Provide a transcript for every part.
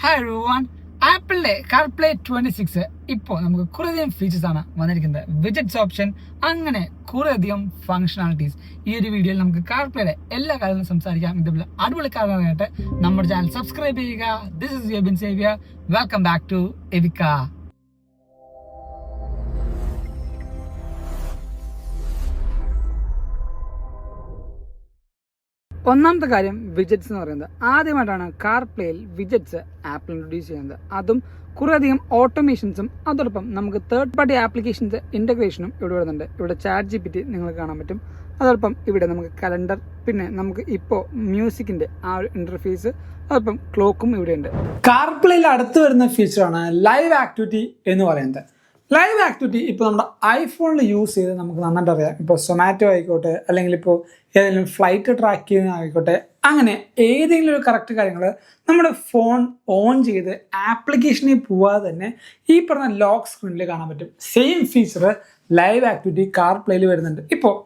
Hi everyone, ആപ്പിളിലെ CarPlay 26 ഇപ്പോൾ നമുക്ക് കുറേയധികം ഫീച്ചേഴ്സ് ആണ് വന്നിരിക്കുന്നത്. വിജറ്റ്സ് ഓപ്ഷൻ, അങ്ങനെ കുറേയധികം ഫംഗ്ഷനാലിറ്റീസ്. ഈ ഒരു വീഡിയോയിൽ നമുക്ക് കാർപ്ലേയുടെ എല്ലാ കാര്യങ്ങളും സംസാരിക്കാം. ഇതുപോലെ അടിപൊളി കാര്യങ്ങളായിട്ട് നമ്മുടെ ചാനൽ സബ്സ്ക്രൈബ് ചെയ്യുക. This is your Bin Xavier. Welcome back to എവിക്ക. ഒന്നാമത്തെ കാര്യം വിജറ്റ്സ് എന്ന് പറയുന്നത്. ആദ്യമായിട്ടാണ് കാർപ്ലേയിൽ വിജറ്റ്സ് ആപ്പിൾ ഇൻട്രൊഡ്യൂസ് ചെയ്യുന്നത്. അതും കുറേയധികം ഓട്ടോമേഷൻസും അതോടൊപ്പം നമുക്ക് തേർഡ് പാർട്ടി ആപ്ലിക്കേഷൻസ് ഇൻ്റഗ്രേഷനും ഇവിടെ വരുന്നുണ്ട്. ഇവിടെ ചാറ്റ് GPT നിങ്ങൾക്ക് കാണാൻ പറ്റും. അതോടൊപ്പം ഇവിടെ നമുക്ക് കലണ്ടർ, പിന്നെ നമുക്ക് ഇപ്പോൾ മ്യൂസിക്കിൻ്റെ ആ ഒരു ഇൻ്റർഫേസ്, അതോടൊപ്പം ക്ലോക്കും ഇവിടെയുണ്ട്. കാർപ്ലേയിൽ അടുത്ത് വരുന്ന ഫീച്ചറാണ് ലൈവ് ആക്ടിവിറ്റി എന്ന് പറയുന്നത്. ലൈവ് ആക്ടിവിറ്റി ഇപ്പോൾ നമ്മുടെ ഐഫോണിൽ യൂസ് ചെയ്ത് നമുക്ക് നന്നായിട്ട് അറിയാം. ഇപ്പോൾ സൊമാറ്റോ ആയിക്കോട്ടെ, അല്ലെങ്കിൽ ഇപ്പോൾ ഏതെങ്കിലും ഫ്ലൈറ്റ് ട്രാക്ക് ചെയ്യുന്നതായിക്കോട്ടെ, അങ്ങനെ ഏതെങ്കിലും ഒരു കറക്റ്റ് കാര്യങ്ങൾ നമ്മുടെ ഫോൺ ഓൺ ചെയ്ത് ആപ്ലിക്കേഷനിൽ പോവാതെ തന്നെ ഈ പറഞ്ഞ ലോക്ക് സ്ക്രീനിൽ കാണാൻ പറ്റും. സെയിം ഫീച്ചർ ലൈവ് ആക്ടിവിറ്റി കാർപ്ലേയിൽ വരുന്നുണ്ട്. ഇപ്പോൾ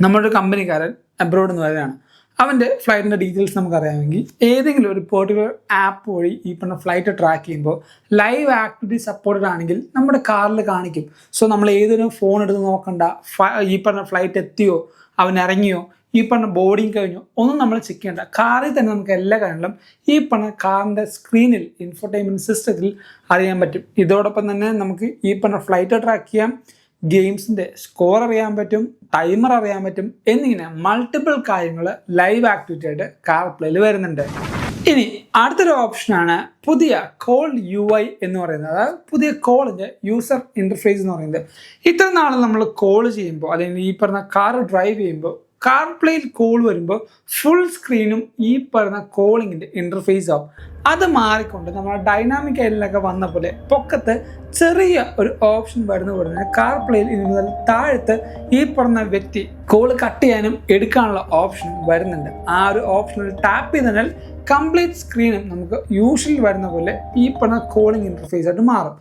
നമ്മുടെ ഒരു കമ്പനിക്കാരൻ അബ്രോഡ് എന്ന് പറയുകയാണ്. അവൻ്റെ ഫ്ലൈറ്റിൻ്റെ ഡീറ്റെയിൽസ് നമുക്കറിയാമെങ്കിൽ ഏതെങ്കിലും ഒരു പെർട്ടിക്കുലർ ആപ്പ് വഴി ഈ പറഞ്ഞ ഫ്ലൈറ്റ് ട്രാക്ക് ചെയ്യുമ്പോൾ ലൈവ് ആക്ടിവിറ്റി സപ്പോർട്ടഡ് ആണെങ്കിൽ നമ്മുടെ കാറിൽ കാണിക്കും. സോ നമ്മൾ ഏതൊരു ഫോൺ എടുത്ത് നോക്കണ്ട, ഈ പറഞ്ഞ ഫ്ലൈറ്റ് എത്തിയോ, അവൻ ഇറങ്ങിയോ, ഈ പറഞ്ഞ ബോർഡിങ് കഴിഞ്ഞോ ഒന്നും നമ്മൾ ചെക്ക് ചെയ്യേണ്ട. കാറിൽ തന്നെ നമുക്ക് എല്ലാ കാര്യങ്ങളും ഈ പറഞ്ഞ കാറിൻ്റെ സ്ക്രീനിൽ ഇൻഫോർടൈൻമെൻറ്റ് സിസ്റ്റത്തിൽ അറിയാൻ പറ്റും. ഇതോടൊപ്പം തന്നെ നമുക്ക് ഈ പറഞ്ഞ ഫ്ലൈറ്റ് ട്രാക്ക് ചെയ്യാം, ഗെയിംസിൻ്റെ സ്കോർ അറിയാൻ പറ്റും, ടൈമർ അറിയാൻ പറ്റും, എന്നിങ്ങനെ മൾട്ടിപ്പിൾ കാര്യങ്ങൾ ലൈവ് ആക്ടിവിറ്റി ആയിട്ട് കാർപ്ലേയിൽ വരുന്നുണ്ട്. ഇനി അടുത്തൊരു ഓപ്ഷനാണ് പുതിയ കോൾ UI എന്ന് പറയുന്നത്. അതായത് പുതിയ കോളിൻ്റെ യൂസർ ഇൻ്റർഫേസ് എന്ന് പറയുന്നത്. ഇത്ര നാൾ നമ്മൾ കോൾ ചെയ്യുമ്പോൾ, അല്ലെങ്കിൽ ഈ പറഞ്ഞ കാർ ഡ്രൈവ് ചെയ്യുമ്പോൾ കാർപ്ലേയിൽ കോൾ വരുമ്പോൾ ഫുൾ സ്ക്രീനും ഈ പറഞ്ഞ കോളിങ്ങിൻ്റെ ഇൻ്റർഫേസ് ആവും. അത് മാറിക്കൊണ്ട് നമ്മുടെ ഡൈനാമിക് ഐലൻഡിലൊക്കെ വന്ന പോലെ പൊക്കത്ത് ചെറിയ ഒരു ഓപ്ഷൻ വരുന്ന കാർപ്ലേയിൽ ഇനി മുതൽ താഴത്ത് ഈ പറഞ്ഞ വ്യക്തി കോൾ കട്ട് ചെയ്യാനും എടുക്കാനുള്ള ഓപ്ഷനും വരുന്നുണ്ട്. ആ ഒരു ഓപ്ഷനിൽ ടാപ്പ് ചെയ്താൽ കംപ്ലീറ്റ് സ്ക്രീനും നമുക്ക് യൂഷ്വലി വരുന്ന പോലെ ഈ പറഞ്ഞ കോളിംഗ് ഇൻ്റർഫേസ് ആയിട്ട് മാറും.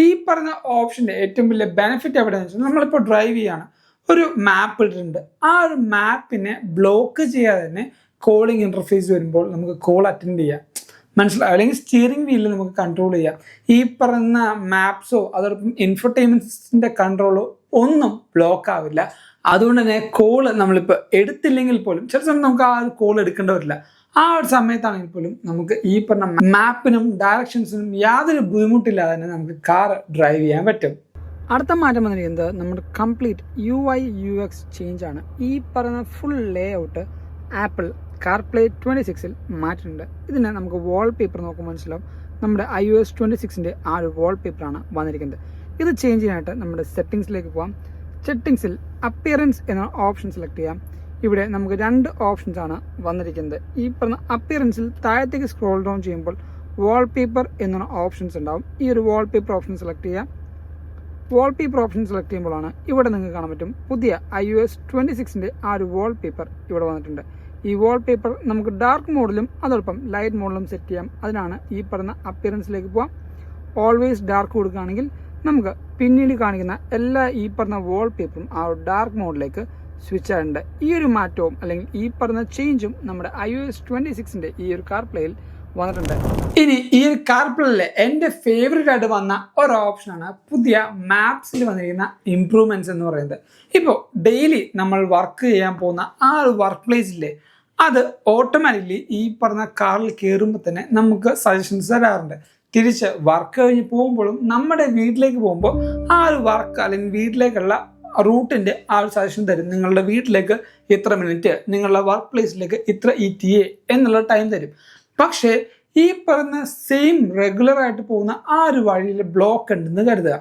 ഈ പറഞ്ഞ ഓപ്ഷൻ്റെ ഏറ്റവും വലിയ ബെനിഫിറ്റ് എവിടെയാണെന്ന് വെച്ചാൽ, നമ്മളിപ്പോൾ ഡ്രൈവ് ചെയ്യാണ്, ഒരു മാപ്പ് ഇട്ടിട്ടുണ്ട്, ആ ഒരു മാപ്പിനെ ബ്ലോക്ക് ചെയ്യാതെ തന്നെ കോളിംഗ് ഇൻ്റർഫേസ് വരുമ്പോൾ നമുക്ക് കോൾ അറ്റൻഡ് ചെയ്യാം, മനസ്സിലാവും. അല്ലെങ്കിൽ സ്റ്റിയറിംഗ് വീലിൽ നമുക്ക് കൺട്രോൾ ചെയ്യാം. ഈ പറഞ്ഞ മാപ്സോ അതോടൊപ്പം ഇൻഫർടൈൻമെൻറ്റിൻ്റെ കൺട്രോളോ ഒന്നും ബ്ലോക്ക് ആവില്ല. അതുകൊണ്ട് തന്നെ കോൾ നമ്മളിപ്പോൾ എടുത്തില്ലെങ്കിൽ പോലും ചില സമയം നമുക്ക് ആ ഒരു കോൾ എടുക്കേണ്ടി വരില്ല. ആ ഒരു സമയത്താണെങ്കിൽ പോലും നമുക്ക് ഈ പറഞ്ഞ മാപ്പിനും ഡയറക്ഷൻസിനും യാതൊരു ബുദ്ധിമുട്ടില്ലാതെ തന്നെ നമുക്ക് കാർ ഡ്രൈവ് ചെയ്യാൻ പറ്റും. അടുത്ത മാറ്റം വന്നിരിക്കുന്നത് നമ്മുടെ കംപ്ലീറ്റ് UI UX ചേഞ്ച് ആണ്. ഈ പറയുന്ന ഫുൾ ലേ ഔട്ട് ആപ്പിൾ കാർപ്ലേ 26 മാറ്റിയിട്ടുണ്ട്. ഇതിന് നമുക്ക് വാൾപേപ്പർ നോക്കുമ്പോൾ മനസ്സിലാവും. നമ്മുടെ iOS 26 ആ ഒരു വാൾപേപ്പറാണ് വന്നിരിക്കുന്നത്. ഇത് ചേഞ്ച് ചെയ്യാനായിട്ട് നമ്മുടെ സെറ്റിങ്സിലേക്ക് പോകാം. സെറ്റിങ്സിൽ അപ്പിയറൻസ് എന്ന ഓപ്ഷൻ സെലക്ട് ചെയ്യാം. ഇവിടെ നമുക്ക് രണ്ട് ഓപ്ഷൻസ് ആണ് വന്നിരിക്കുന്നത്. ഈ പറഞ്ഞ അപ്പിയറൻസിൽ താഴത്തേക്ക് സ്ക്രോൾ ഡൗൺ ചെയ്യുമ്പോൾ വാൾപേപ്പർ എന്ന ഓപ്ഷൻസ് ഉണ്ടാവും. ഈ ഒരു വാൾപേപ്പർ ഓപ്ഷൻ സെലക്ട് ചെയ്യാം. വാൾപേപ്പർ ഓപ്ഷൻ സെലക്ട് ചെയ്യുമ്പോഴാണ് ഇവിടെ നിങ്ങൾക്ക് കാണാൻ പറ്റും പുതിയ iOS 26 ആ ഒരു വാൾപേപ്പർ ഇവിടെ വന്നിട്ടുണ്ട്. ഈ വാൾപേപ്പർ നമുക്ക് ഡാർക്ക് മോഡിലും അതോടൊപ്പം ലൈറ്റ് മോഡിലും സെറ്റ് ചെയ്യാം. അതിനാണ് ഈ പറഞ്ഞ അപ്പിയറൻസിലേക്ക് പോകാം. ഓൾവേസ് ഡാർക്ക് കൊടുക്കുകയാണെങ്കിൽ നമുക്ക് പിന്നീട് കാണിക്കുന്ന എല്ലാ ഈ പറഞ്ഞ വാൾപേപ്പറും ആ ഒരു ഡാർക്ക് മോഡിലേക്ക് സ്വിച്ച് ആയിട്ടുണ്ട്. ഈ ഒരു മാറ്റവും അല്ലെങ്കിൽ ഈ പറഞ്ഞ ചേഞ്ചും നമ്മുടെ iOS 26 ഈ ഒരു കാർപ്ലേയിൽ വന്നിട്ടുണ്ട്. ഇനി ഈ ഒരു കാർപ്ലേയിലെ എൻ്റെ ഫേവറേറ്റ് ആയിട്ട് വന്ന ഒരു ഓപ്ഷനാണ് പുതിയ മാപ്സിൽ വന്നിരിക്കുന്ന ഇംപ്രൂവ്മെൻറ്റ്സ് എന്ന് പറയുന്നത്. ഇപ്പോൾ ഡെയിലി നമ്മൾ വർക്ക് ചെയ്യാൻ പോകുന്ന ആ ഒരു വർക്ക് പ്ലേസിലെ അത് ഓട്ടോമാറ്റിക്കലി ഈ പറഞ്ഞ കാറിൽ കയറുമ്പോൾ തന്നെ നമുക്ക് സജഷൻസ് തരാറുണ്ട്. തിരിച്ച് വർക്ക് കഴിഞ്ഞ് പോകുമ്പോഴും നമ്മുടെ വീട്ടിലേക്ക് പോകുമ്പോൾ ആ ഒരു വർക്ക് അല്ലെങ്കിൽ വീട്ടിലേക്കുള്ള റൂട്ടിൻ്റെ ആ ഒരു സജഷൻ തരും. നിങ്ങളുടെ വീട്ടിലേക്ക് ഇത്ര മിനിറ്റ്, നിങ്ങളുടെ വർക്ക് പ്ലേസിലേക്ക് ഇത്ര ETA എന്നുള്ള ടൈം തരും. പക്ഷേ ഈ പറയുന്ന സെയിം റെഗുലറായിട്ട് പോകുന്ന ആ ഒരു വഴിയിൽ ബ്ലോക്ക് ഉണ്ടെന്ന് കരുതുക.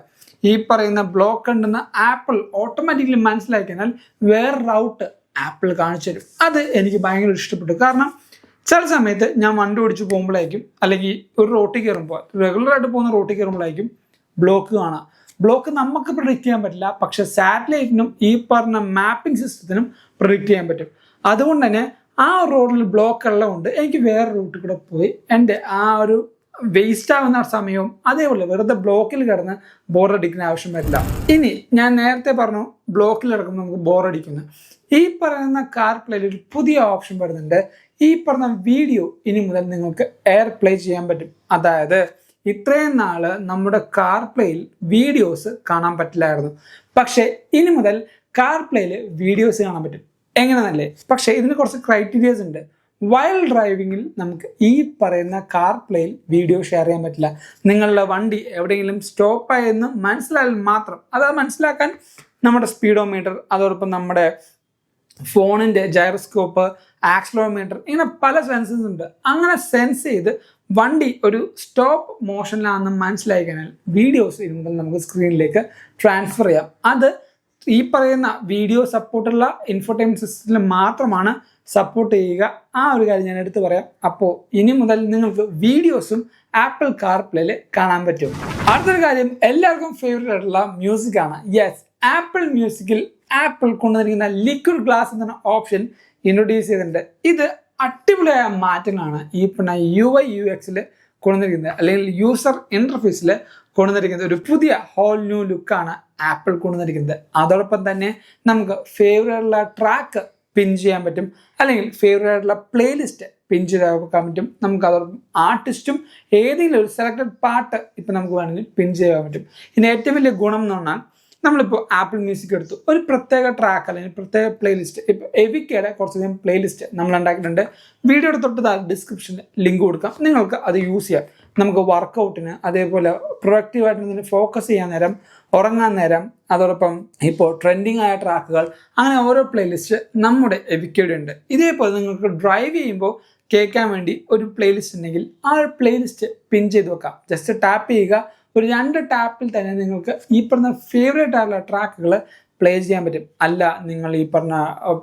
ഈ പറയുന്ന ബ്ലോക്ക് ഉണ്ടെന്ന് ആപ്പിൾ ഓട്ടോമാറ്റിക്കലി മനസ്സിലാക്കിയാൽ വേറെ റൗട്ട് ആപ്പിൾ കാണിച്ചു തരും. അത് എനിക്ക് ഭയങ്കര ഇഷ്ടപ്പെട്ടു. കാരണം ചില സമയത്ത് ഞാൻ വണ്ടി ഓടിച്ച് പോകുമ്പോഴായിരിക്കും, അല്ലെങ്കിൽ ഒരു റോട്ടിൽ കയറുമ്പോൾ, റെഗുലറായിട്ട് പോകുന്ന റോട്ടിൽ കയറുമ്പോഴായിരിക്കും ബ്ലോക്ക് കാണാം. ബ്ലോക്ക് നമുക്ക് പ്രിഡിക്റ്റ് ചെയ്യാൻ പറ്റില്ല, പക്ഷെ സാറ്റലൈറ്റിനും ഈ പറഞ്ഞ മാപ്പിംഗ് സിസ്റ്റത്തിനും പ്രിഡിക്റ്റ് ചെയ്യാൻ പറ്റും. അതുകൊണ്ട് തന്നെ ആ റോഡിൽ ബ്ലോക്ക് ഉള്ളതുകൊണ്ട് എനിക്ക് വേറെ റൂട്ടിൽ കൂടെ പോയി എൻ്റെ ആ ഒരു വേസ്റ്റ് ആവുന്ന സമയവും അതേപോലെ വെറുതെ ബ്ലോക്കിൽ കിടന്ന് ബോറടിക്കുന്ന ആവശ്യം വരില്ല. ഇനി ഞാൻ നേരത്തെ പറഞ്ഞു ബ്ലോക്കിൽ കിടക്കുമ്പോൾ നമുക്ക് ബോറടിക്കുന്നു. ഈ പറയുന്ന കാർപ്ലേയിൽ ഒരു പുതിയ ഓപ്ഷൻ വരുന്നുണ്ട്. ഈ പറഞ്ഞ വീഡിയോ ഇനി മുതൽ നിങ്ങൾക്ക് എയർ പ്ലേ ചെയ്യാൻ പറ്റും. അതായത് ഇത്രയും നാള് നമ്മുടെ കാർ പ്ലേയിൽ വീഡിയോസ് കാണാൻ പറ്റില്ലായിരുന്നു. പക്ഷെ ഇനി മുതൽ കാർ പ്ലേയിൽ വീഡിയോസ് കാണാൻ പറ്റും. എങ്ങനെയെന്നല്ലേ? പക്ഷെ ഇതിന് കുറച്ച് ക്രൈറ്റീരിയസ് ഉണ്ട്. വൈൽ ഡ്രൈവിങ്ങിൽ നമുക്ക് ഈ പറയുന്ന കാർ പ്ലേയിൽ വീഡിയോ ഷെയർ ചെയ്യാൻ പറ്റില്ല. നിങ്ങളുടെ വണ്ടി എവിടെയെങ്കിലും സ്റ്റോപ്പായെന്ന് മനസ്സിലായാൽ മാത്രം. അത് മനസ്സിലാക്കാൻ നമ്മുടെ സ്പീഡോമീറ്റർ, അതോടൊപ്പം നമ്മുടെ ഫോണിൻ്റെ ജൈറോസ്കോപ്പ്, ആക്സിലറോമീറ്റർ, ഇങ്ങനെ പല സെൻസസ് ഉണ്ട്. അങ്ങനെ സെൻസ് ചെയ്ത് വണ്ടി ഒരു സ്റ്റോപ്പ് മോഷനിലാണെന്ന് മനസ്സിലായി കഴിഞ്ഞാൽ വീഡിയോസ് ഇരുമ്പോൾ നമുക്ക് സ്ക്രീനിലേക്ക് ട്രാൻസ്ഫർ ചെയ്യാം. അത് ഈ പറയുന്ന വീഡിയോ സപ്പോർട്ടുള്ള ഇൻഫോടൈൻമെന്റ് സിസ്റ്റത്തിൽ മാത്രമാണ് സപ്പോർട്ട് ചെയ്യുക. ആ ഒരു കാര്യം ഞാൻ എടുത്തു പറയാം. അപ്പോൾ ഇനി മുതൽ നിങ്ങൾക്ക് വീഡിയോസും ആപ്പിൾ കാർപ്ലേയിൽ കാണാൻ പറ്റും. അടുത്തൊരു കാര്യം, എല്ലാവർക്കും ഫേവറേറ്റ് ആയിട്ടുള്ള മ്യൂസിക് ആണ്. യെസ്, ആപ്പിൾ മ്യൂസിക്കിൽ ആപ്പിൾ കൊണ്ടുവന്നിരിക്കുന്ന ലിക്വിഡ് ഗ്ലാസ് എന്ന ഓപ്ഷൻ ഇൻട്രൊഡ്യൂസ് ചെയ്തിട്ടുണ്ട്. ഇത് അടിപൊളിയായ മാറ്റങ്ങളാണ് ഈ പിന്നെ UI UXൽ കൊണ്ടുവന്നിരിക്കുന്നത്, അല്ലെങ്കിൽ യൂസർ ഇന്റർഫേസിൽ കൊണ്ടുവന്നിരിക്കുന്നത്. ഒരു പുതിയ ഹോൾ ന്യൂ ലുക്കാണ് ആപ്പിൾ കൊണ്ടുവന്നിരിക്കുന്നത്. അതോടൊപ്പം തന്നെ നമുക്ക് ഫേവറേറ്റ് ആയിട്ടുള്ള ട്രാക്ക് പിൻ ചെയ്യാൻ പറ്റും, അല്ലെങ്കിൽ ഫേവറേറ്റ് ആയിട്ടുള്ള പ്ലേലിസ്റ്റ് പിൻ ചെയ്ത് വെക്കാൻ പറ്റും. നമുക്ക് അതോടൊപ്പം ആർട്ടിസ്റ്റും ഏതെങ്കിലും ഒരു സെലക്റ്റഡ് പാട്ട് ഇപ്പം നമുക്ക് വേണമെങ്കിൽ പിൻ ചെയ്യാൻ പറ്റും. ഇതിന് ഏറ്റവും വലിയ ഗുണം എന്ന് പറഞ്ഞാൽ, നമ്മളിപ്പോൾ ആപ്പിൾ മ്യൂസിക് എടുത്തു, ഒരു പ്രത്യേക ട്രാക്ക് അല്ലെങ്കിൽ പ്രത്യേക പ്ലേലിസ്റ്റ്, ഇപ്പോൾ എവിക്കയുടെ കുറച്ചധികം പ്ലേലിസ്റ്റ് നമ്മൾ ഉണ്ടാക്കിയിട്ടുണ്ട്. വീഡിയോയുടെ തൊട്ട് ഡിസ്ക്രിപ്ഷനിൽ ലിങ്ക് കൊടുക്കാം, നിങ്ങൾക്ക് അത് യൂസ് ചെയ്യാം. നമുക്ക് വർക്കൗട്ടിന്, അതേപോലെ പ്രൊഡക്റ്റീവായിട്ട് ഫോക്കസ് ചെയ്യാൻ നേരം, ഉറങ്ങാൻ നേരം, അതോടൊപ്പം ഇപ്പോൾ ട്രെൻഡിങ് ആയ ട്രാക്കുകൾ, അങ്ങനെ ഓരോ പ്ലേലിസ്റ്റ് നമ്മുടെ എവിക്കയുടെ ഉണ്ട്. ഇതേപോലെ നിങ്ങൾക്ക് ഡ്രൈവ് ചെയ്യുമ്പോൾ കേൾക്കാൻ വേണ്ടി ഒരു പ്ലേലിസ്റ്റ് ഉണ്ടെങ്കിൽ ആ ഒരു പ്ലേലിസ്റ്റ് പിൻ ചെയ്ത് വെക്കാം. ജസ്റ്റ് ടാപ്പ് ചെയ്യുക, ഒരു 2 ടാപ്പിൽ തന്നെ നിങ്ങൾക്ക് ഈ പറഞ്ഞ ഫേവറേറ്റ് ആയിട്ടുള്ള ട്രാക്കുകൾ പ്ലേ ചെയ്യാൻ പറ്റും. അല്ല, നിങ്ങൾ ഈ പറഞ്ഞ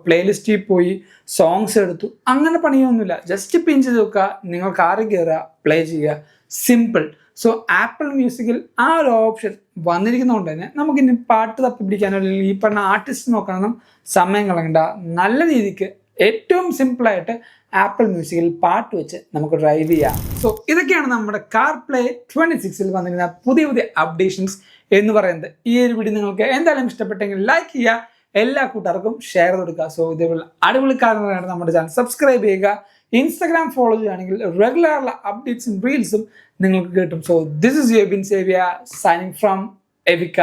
പ്ലേലിസ്റ്റിൽ പോയി സോങ്സ് എടുത്തു, അങ്ങനെ പണിയൊന്നുമില്ല. ജസ്റ്റ് പിൻ ചെയ്ത് വെക്കുക, നിങ്ങൾ കാറിൽ കയറുക, പ്ലേ ചെയ്യുക, സിമ്പിൾ. സോ ആപ്പിൾ മ്യൂസിക്കിൽ ആ ഒരു ഓപ്ഷൻ വന്നിരിക്കുന്നതുകൊണ്ട് തന്നെ നമുക്കിനി പാട്ട് തപ്പിപ്പിടിക്കാനോ അല്ലെങ്കിൽ ഈ പറഞ്ഞ ആർട്ടിസ്റ്റ് നോക്കാനൊന്നും സമയം കളയണ്ട. നല്ല രീതിക്ക് ഏറ്റവും സിമ്പിളായിട്ട് ആപ്പിൾ മ്യൂസിക്കിൽ പാട്ട് വെച്ച് നമുക്ക് ഡ്രൈവ് ചെയ്യാം. സോ ഇതൊക്കെയാണ് നമ്മുടെ കാർപ്ലേ 26ൽ വന്നിരുന്ന പുതിയ പുതിയ അപ്ഡേഷൻസ് എന്ന് പറയുന്നത്. ഈ ഒരു വീഡിയോ നിങ്ങൾക്ക് എന്തായാലും ഇഷ്ടപ്പെട്ടെങ്കിൽ ലൈക്ക് ചെയ്യുക, എല്ലാ കൂട്ടുകാർക്കും ഷെയർ ചെയ്ത് കൊടുക്കുക. സോ ഇതേപോലെ അടിപൊളി കാര്യങ്ങളാണ് നമ്മുടെ ചാനൽ സബ്സ്ക്രൈബ് ചെയ്യുക. ഇൻസ്റ്റാഗ്രാം ഫോളോ ചെയ്യുകയാണെങ്കിൽ റെഗുലറുള്ള അപ്ഡേറ്റ്സും റീൽസും നിങ്ങൾക്ക് കിട്ടും. So this is your Bin സേവിയ സൈനിങ് ഫ്രം എവിക്ക.